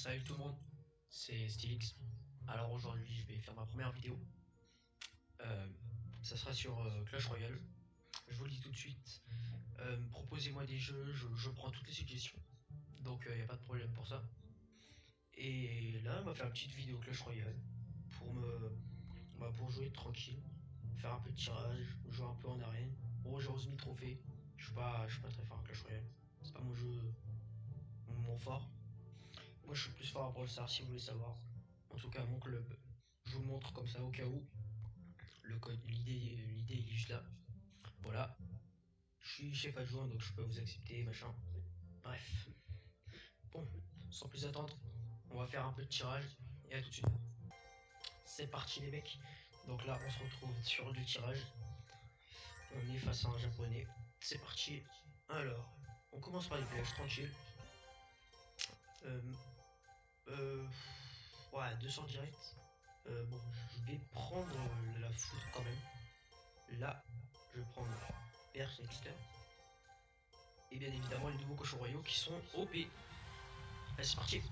Salut tout le monde, c'est Stylix. Alors aujourd'hui je vais faire ma première vidéo. Ça sera sur Clash Royale. Je vous le dis tout de suite. Proposez-moi des jeux, je prends toutes les suggestions. Donc il n'y a pas de problème pour ça. Et là on va faire une petite vidéo Clash Royale pour jouer tranquille, faire un peu de tirage, jouer un peu en arène. Bon, j'ai 11 000 trophées. Je suis pas très fort à Clash Royale. C'est pas mon jeu mon fort. Moi je suis plus fort à Brawl Stars si vous voulez savoir. En tout cas mon club. Je vous le montre comme ça au cas où. Le code, l'idée est juste là. Voilà. Je suis chef adjoint donc je peux vous accepter, machin. Bref. Bon, sans plus attendre, on va faire un peu de tirage et à tout de suite. C'est parti les mecs. Donc là on se retrouve sur le tirage. On est face à un japonais. C'est parti. Alors, on commence par les flèches, tranquille. Ouais, 200 direct. Bon, je vais prendre la foudre quand même. Là, je vais prendre Perche Dexter. Et bien évidemment les nouveaux cochons royaux qui sont OP. Allez, c'est parti.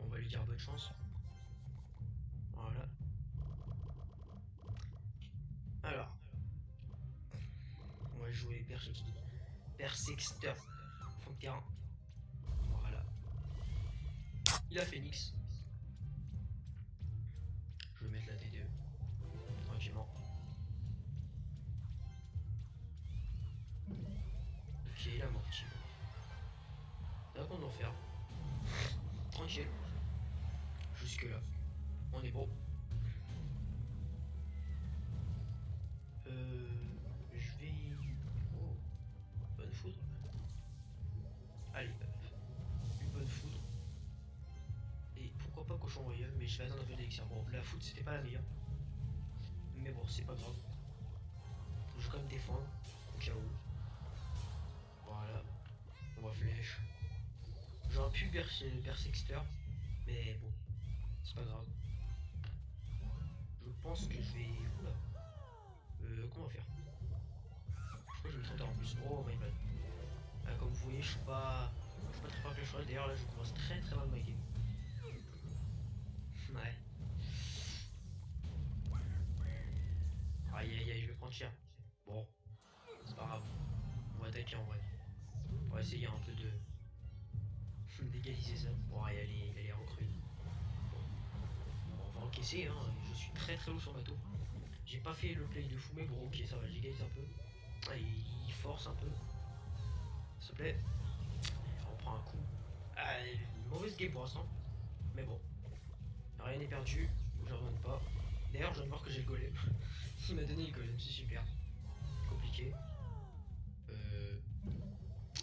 On va lui dire bonne chance. Voilà. Alors, on va jouer Persexter. Fond de terrain. Voilà. Il a Phoenix. Je vais mettre la T2. Tranquillement. Ok, il a morti. Là qu'on en faire. Tranquille. Jusque là. On est bon. Je vais. Oh. Bonne foudre. Allez, une bonne foudre. Et pourquoi pas cochon royal, mais je vais attendre un peu d'élixir. Bon, la foudre c'était pas la meilleure. Mais bon, c'est pas grave. Je vais quand même défendre, au cas où. Voilà. On va flèche. J'aurais pu Persexter, mais bon, c'est pas grave. Je pense que je vais. Oula. Comment faire? Pourquoi je vais me tromper en plus? Oh my bad. Comme vous voyez, je suis pas très fort Clash Royale. D'ailleurs, là, je commence très mal ma game. Ouais. Aïe aïe aïe, je vais prendre cher. Bon, c'est pas grave. On va attaquer en vrai. On va essayer un peu d'égaliser ça. Bon, elle est recrue. Bon, on va encaisser, hein. Je suis très haut sur bateau. J'ai pas fait le play de fou, mais bon, ok, ça va, j'égalise un peu. Ah, il force un peu. S'il te plaît. On prend un coup. Ah, une mauvaise game pour l'instant. Mais bon. Rien n'est perdu. Je reviens pas. D'ailleurs, je viens de voir que j'ai le golem. Il m'a donné le golem, c'est super. Compliqué.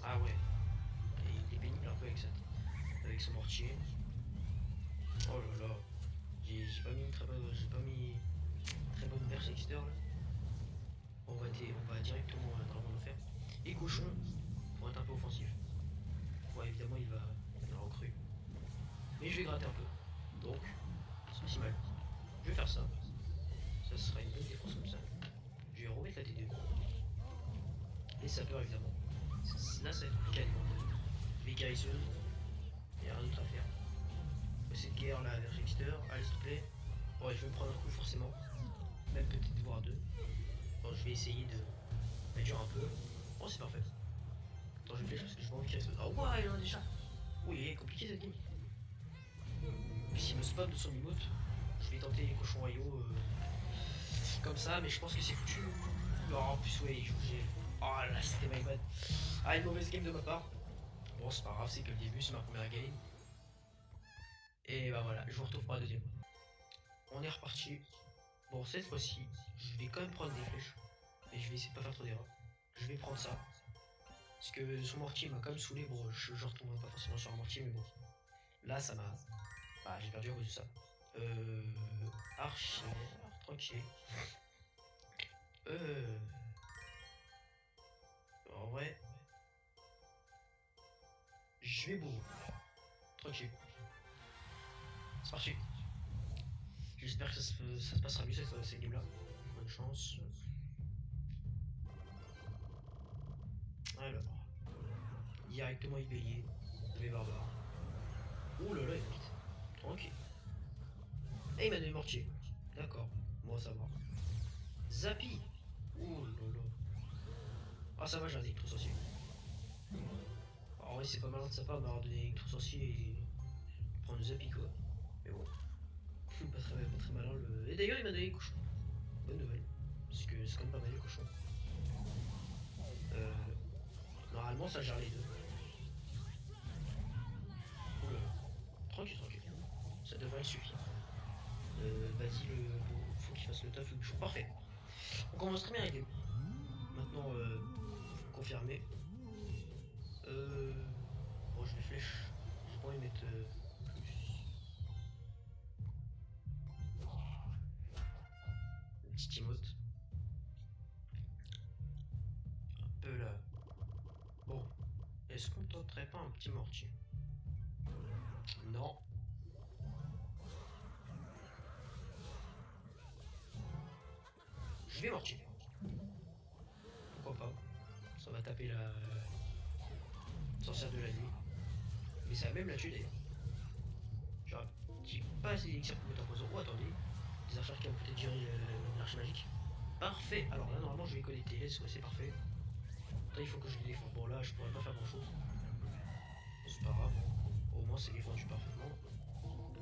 Ah ouais. Et il est pénible un peu avec son mortier. Oh là là. J'ai pas mis très bonne Persexter là. On va directement dans le faire. Et cochon, pour être un peu offensif. Ouais, évidemment, il va recrue. Mais je vais gratter un peu. Donc, c'est pas si mal. Je vais faire ça. Ça sera une bonne défense comme ça. Je vais remettre la T2. Les sapeurs, évidemment. Là, ça va être compliqué. Les guérisseuses. Il n'y a rien d'autre à faire. Cette guerre là vers Trickster. Allez, s'il te plaît. Ouais, je vais me prendre un coup forcément. Même peut-être voire deux. Bon, je vais essayer de réduire un peu. Oh, c'est parfait. Attends, je vais parce que je vais envie qu'il reste. Oh, ouais, il y en a déjà. Oui, compliqué cette game. Mais s'il me spam de son emote, je vais tenter les cochons royaux comme ça, mais je pense que c'est foutu. Non, en plus, ouais, il joue G. Oh là, c'était my bad. Ah, une mauvaise game de ma part. Bon, c'est pas grave, c'est que le début, c'est ma première game. Et bah voilà, je vous retrouve pour la deuxième. On est reparti. Bon, cette fois-ci, je vais quand même prendre des flèches. Mais je vais essayer de pas faire trop d'erreurs. Je vais prendre ça. Parce que son mortier m'a quand même saoulé. Bon, je retomberai pas forcément sur un mortier, mais bon. Là, ça m'a. Bah, j'ai perdu à cause de ça. Archère, tranquille. En vrai, je vais bourreau. Tranquille. C'est parti. J'espère que ça se passera mieux cette game là. Bonne chance. Alors. Directement ébélier. Les barbares. Et il m'a donné mortier. D'accord, bon ça va. Zappy. Ouh là là. Ah ça va, j'ai un électro-sorcier. Alors ouais, c'est pas malin de sa part d'avoir donné électro-sorcier et prendre Zappy quoi. Mais bon, pas très malin le... Et d'ailleurs il m'a donné les cochons. Bonne nouvelle. Parce que c'est quand même pas mal les cochons. Euh... Normalement ça gère les deux. Oula. Tranquille, tranquille. Ça devrait suffire. Vas-y, faut qu'il fasse le taf le bouchon. Parfait. On commence très bien la game. Maintenant, faut confirmer. Euh... Bon, je les flèche. Je pourrais mettre plus. Une petite emote. Un peu là. Bon. Est-ce qu'on tenterait pas un petit mortier? Non. Je vais mortier. Pourquoi pas? Ça va taper la sorcière de la nuit. Mais ça va même la tuer d'ailleurs. Genre, j'ai pas assez d'élixir pour mettre en poison. Oh, attendez. Des archers qui vont peut-être gérer l'archer magique. Parfait. Alors là, normalement, je vais connecter. C'est parfait. Attends, il faut que je les défende. Bon, là, je pourrais pas faire grand chose. C'est pas grave. Au moins, c'est défendu parfaitement.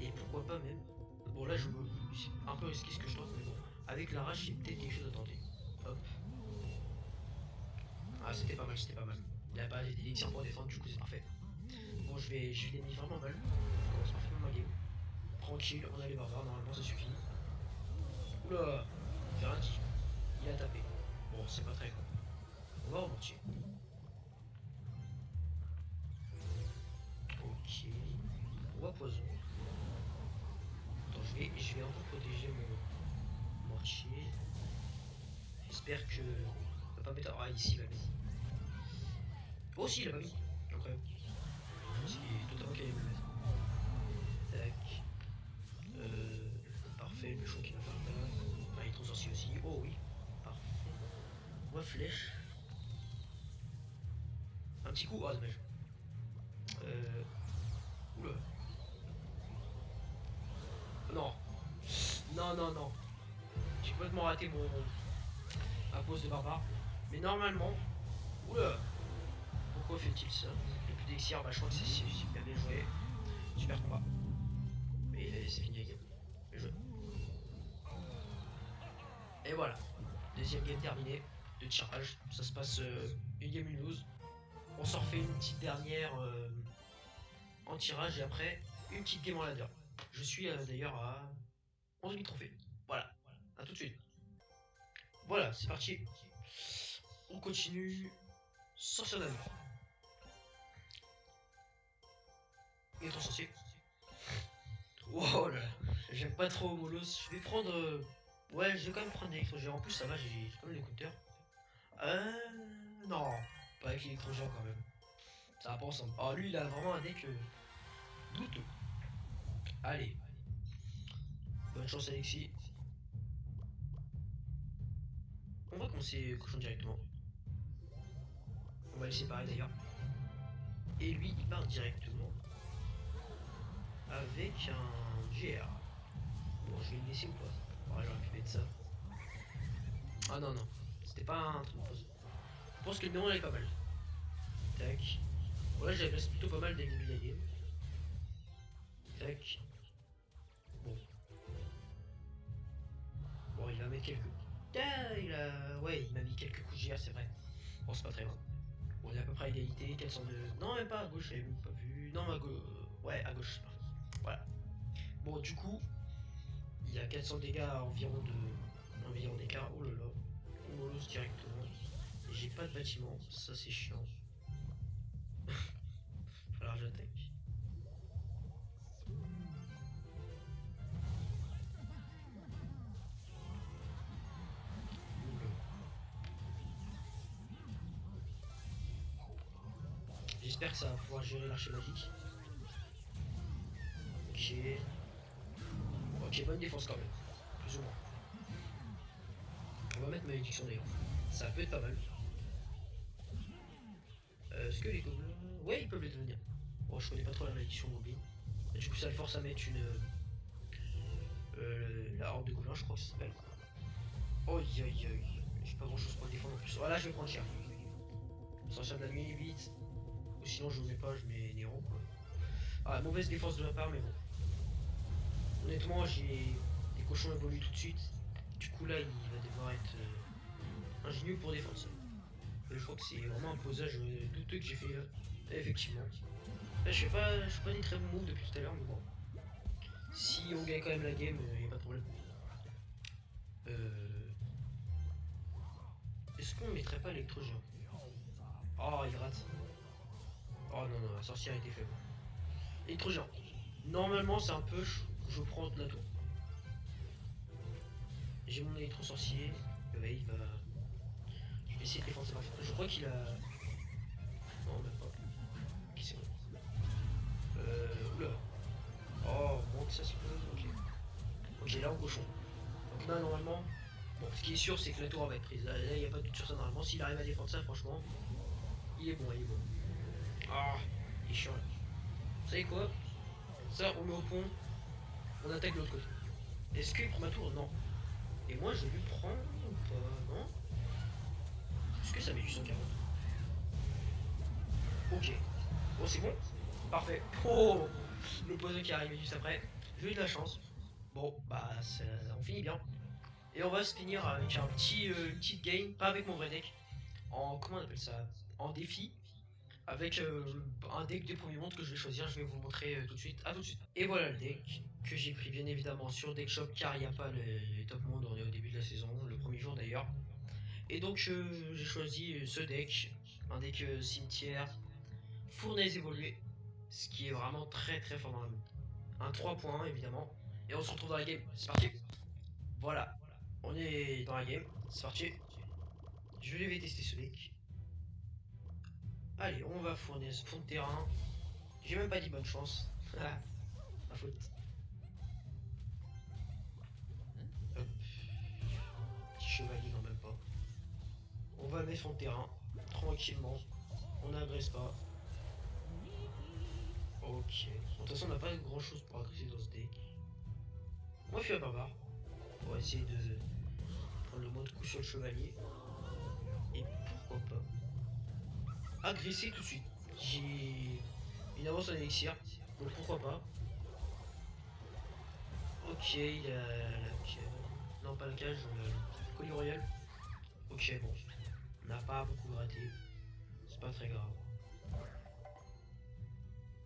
Et pourquoi pas même. Bon, là, c'est un peu risqué ce que je tente, mais bon. Avec la rage, j'ai peut-être quelque chose à tenter. Hop. Ah, c'était pas mal, c'était pas mal. Il n'y a pas d'élixir pour défendre, du coup, c'est parfait. Bon, je l'ai mis vraiment mal. Je commence parfaitement ma game. Tranquille, on a les barbares, normalement, ça suffit. Oula, j'ai rien dit. Il a tapé. Bon, c'est pas très grave. On va remonter. Ok. On va poison. Attends, je vais un peu protéger mon mortier. J'espère que... Il va pas mettre... Ah, ici, il va mettre. Oh, si, il a pas mis. Incroyable. C'est totalement qu'il allait me le mettre. Tac. Parfait, le bûchon qui va faire le taf. Enfin, il est trop sorcier aussi. Oh oui. Parfait. On va flèche. Un petit coup. Ah, dommage. Oula. Non. Non, non, non. J'ai complètement raté ma pose de barbare. Mais normalement... Oula. Pourquoi fait-il ça? Il n'y a plus d'élixir. Bah, je crois que c'est super bien joué. Super combat. Mais c'est fini la game. Bien joué. Et voilà. Deuxième game terminée. De tirage. Ça se passe une game, une lose. On s'en refait une petite dernière en tirage et après une petite game en ladder. Je suis d'ailleurs à 11 000 trophées. Voilà. À tout de suite. Voilà, c'est parti. On continue. Sorcier d'amour. Il est trop sorcier. Wow là. J'aime pas trop Molos. Je vais prendre. Ouais, je vais quand même prendre l'électro-géant. En plus, ça va, j'ai quand même des counters. Non. Pas avec l'électro-géant quand même. Ça va pas ensemble. Oh, lui, il a vraiment un deck douteux. Allez. Bonne chance, Alexis. On va commencer cochon directement. On va laisser pareil d'ailleurs. Et lui, il part directement avec un GR. Bon, je vais le laisser ou pas? Ouais, j'aurais pu mettre ça. Ah non, non. C'était pas un truc de pause. Je pense que le numéro, il est pas mal. Tac. Bon, là, j'avais plutôt pas mal dès le début de la game. Tac. Bon. Bon, il va mettre quelques... Ah, ouais, il m'a mis quelques coups de GR, c'est vrai. Bon, c'est pas très grave. Bon, on est à peu près à égalité. 402... Non, même pas à gauche, j'avais même pas vu. Non, à gauche... Ouais, à gauche, c'est parfait. Voilà. Bon, du coup, il y a 400 dégâts environ d'écart. Oh là là. On lose directement. Et j'ai pas de bâtiment. Ça, c'est chiant. Falloir que j'attaque. J'espère que ça va pouvoir gérer l'archer magique. Ok. Ok, bonne défense quand même. Plus ou moins. On va mettre malédiction d'ailleurs. Ça peut être pas mal. Est-ce que les gobelins... Ouais, ils peuvent les devenir. Bon, je connais pas trop la malédiction gobelin. Du coup, ça le force à mettre La horde de gobelins, je crois que ça s'appelle. Oh, aïe aïe aïe. J'ai pas grand chose pour le défendre en plus. Voilà, je vais prendre cher. Sorcière de la nuit, vite. Ou sinon, je ne mets pas, je mets Néron quoi. Ah, mauvaise défense de ma part, mais bon. Honnêtement, j'ai. Les cochons évoluent tout de suite. Du coup, là, il va devoir être ingénieux pour défendre ça. Et je crois que c'est vraiment un posage douteux que j'ai fait là. Effectivement. Là, je fais pas des très bons moves depuis tout à l'heure, mais bon. Si on gagne quand même la game, y a pas de problème. Est-ce qu'on mettrait pas électrogéant? Oh, il rate. Oh non, non, la sorcière était faible. Électrogéant. Normalement, c'est un push. Je prends de la tour. J'ai mon électro-sorcier. Ouais, il va. Je vais essayer de défendre sa parfaite. Je crois qu'il a. Non, même pas. Ok, c'est bon. Oula. Oh, monte ça se peut. Ok. Ok, là, on cochon. Donc là, normalement. Bon, ce qui est sûr, c'est que la tour va être prise. Là, il n'y a pas de doute sur ça normalement. S'il arrive à défendre ça, franchement, il est bon, il est bon. Ah, il est chiant là. Vous savez quoi? Ça, on met au pont. On attaque de l'autre côté. Est-ce qu'il prend ma tour? Non. Et moi, je lui prends ou pas? Non. Est-ce que ça met du 140? Ok. Bon, c'est bon. Parfait. Oh, le poison qui arrive juste après. J'ai eu de la chance. Bon, bah, ça, on finit bien. Et on va se finir avec un une petite game, pas avec mon vrai deck, en, comment on appelle ça, en défi, avec un deck de premier monde que je vais choisir, je vais vous montrer tout de suite, à tout de suite. Et voilà le deck que j'ai pris bien évidemment sur Deckshop, car il n'y a pas les top mondes, on est au début de la saison, le premier jour d'ailleurs. Et donc j'ai choisi ce deck, un deck cimetière, fournaise évoluée, ce qui est vraiment très très fort dans la main. Un 3 points évidemment, et on se retrouve dans la game, c'est parti. Voilà, on est dans la game, c'est parti. Je vais tester ce deck. Allez, on va fournir ce fond de terrain. J'ai même pas dit bonne chance. Ma faute. Hop. Petit chevalier, non même pas. On va mettre fond de terrain. Tranquillement. On n'agresse pas. Ok. De toute façon, on n'a pas grand chose pour agresser dans ce deck. On va faire un barbare. On va essayer de prendre le mode coup sur le chevalier. Et pourquoi pas agresser tout de suite. J'ai une avance en élixir. Donc pourquoi pas. Ok, il a la cage. Non, pas la cage, le colis royal. Ok, bon. On n'a pas beaucoup gratté. C'est pas très grave.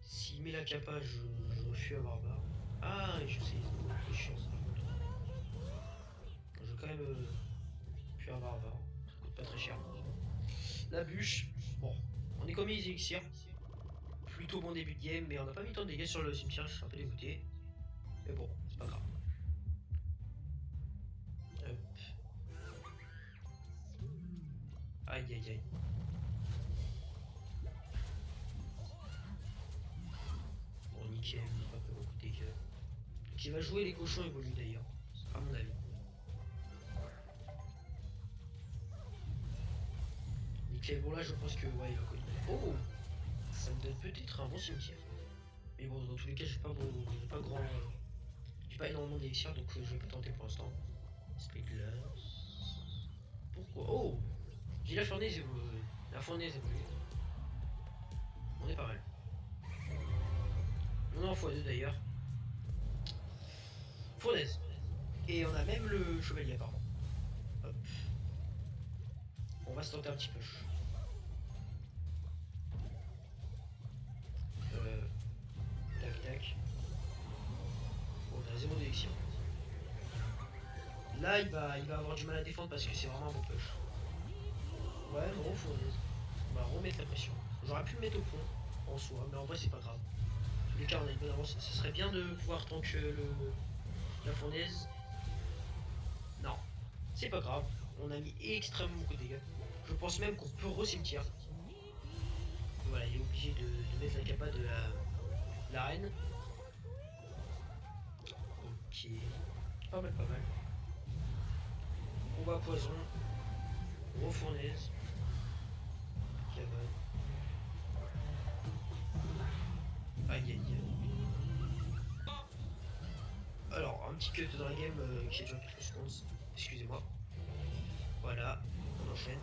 S'il met la capa, je fuis à barbare. Ah, je sais, c'est chiant ça. Je vais quand même fuir à barbare. Ça coûte pas très cher. La bûche. Bon, on est comme les élixirs. Plutôt bon début de game, mais on n'a pas mis tant de dégâts sur le cimetière, je suis un peu dégoûté. Mais bon, c'est pas grave. Hop. Aïe aïe aïe. Bon, nickel, pas beaucoup de dégâts. Qui va jouer les cochons évoluent d'ailleurs, à mon avis. Nickel, bon là je pense que ouais il va connaître. Oh, ça me donne peut-être un bon cimetière. Mais bon dans tous les cas j'ai pas grand. J'ai pas énormément d'élixir donc je vais pas tenter pour l'instant. Split glass. Pourquoi? Oh, j'ai la fournaise évoluée. La fournaise évoluée. On est pas mal. On est en x2 d'ailleurs. Fournaise. Et on a même le chevalier apparemment. Hop. On va se tenter un petit peu. Tac tac. Bon, on a 0 d'élixir. Là il va avoir du mal à défendre parce que c'est vraiment un bon push. Ouais, non, fournaise. On va remettre la pression. J'aurais pu le mettre au pont en soi, mais en vrai c'est pas grave. En tous les cas on a une bonne avance. Ce serait bien de pouvoir tank la fournaise. Non, c'est pas grave. On a mis extrêmement beaucoup de dégâts. Je pense même qu'on peut re-cimetière. Voilà, il est obligé de mettre la capa de la reine. Ok. Pas mal, pas mal. On va poison. Refournaise. Cabane. Aïe aïe aïe. Alors, un petit cut dans la game qui dure quelques secondes. Excusez-moi. Voilà, on enchaîne.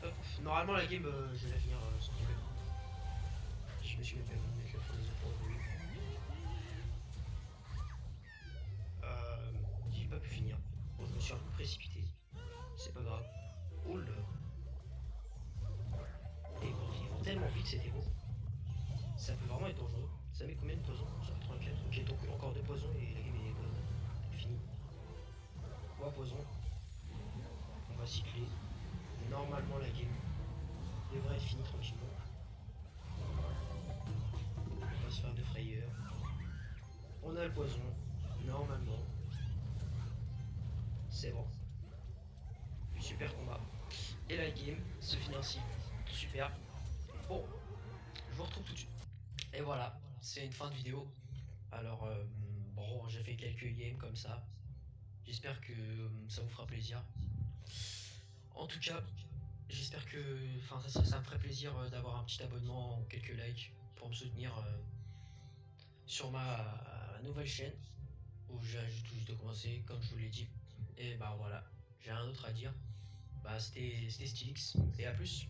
Hop. Normalement la game je vais la finir sans problème. Je me suis même pas mis de mettre la fin des autres oui. J'ai pas pu finir. Bon, je me suis un peu précipité. C'est pas grave. Oh là. Et bon, ils vont tellement vite ces héros. Ça peut vraiment être dangereux. Ça met combien de poisons? 184. Ok, donc encore 2 poisons et la game est finie. 3 poisons. On va cycler. Normalement la game devrait être finie tranquillement. On va se faire de frayeur. On a le poison. Normalement. C'est bon. Super combat. Et la game se finit ainsi. Super. Bon, je vous retrouve tout de suite. Et voilà, c'est une fin de vidéo. Alors, bon, j'ai fait quelques games comme ça. J'espère que ça vous fera plaisir. En tout cas, j'espère que ça me ferait plaisir d'avoir un petit abonnement ou quelques likes pour me soutenir sur ma nouvelle chaîne où j'ai tout juste de commencer, comme je vous l'ai dit. Et bah voilà, j'ai rien d'autre à dire. Bah c'était Stylix et à plus.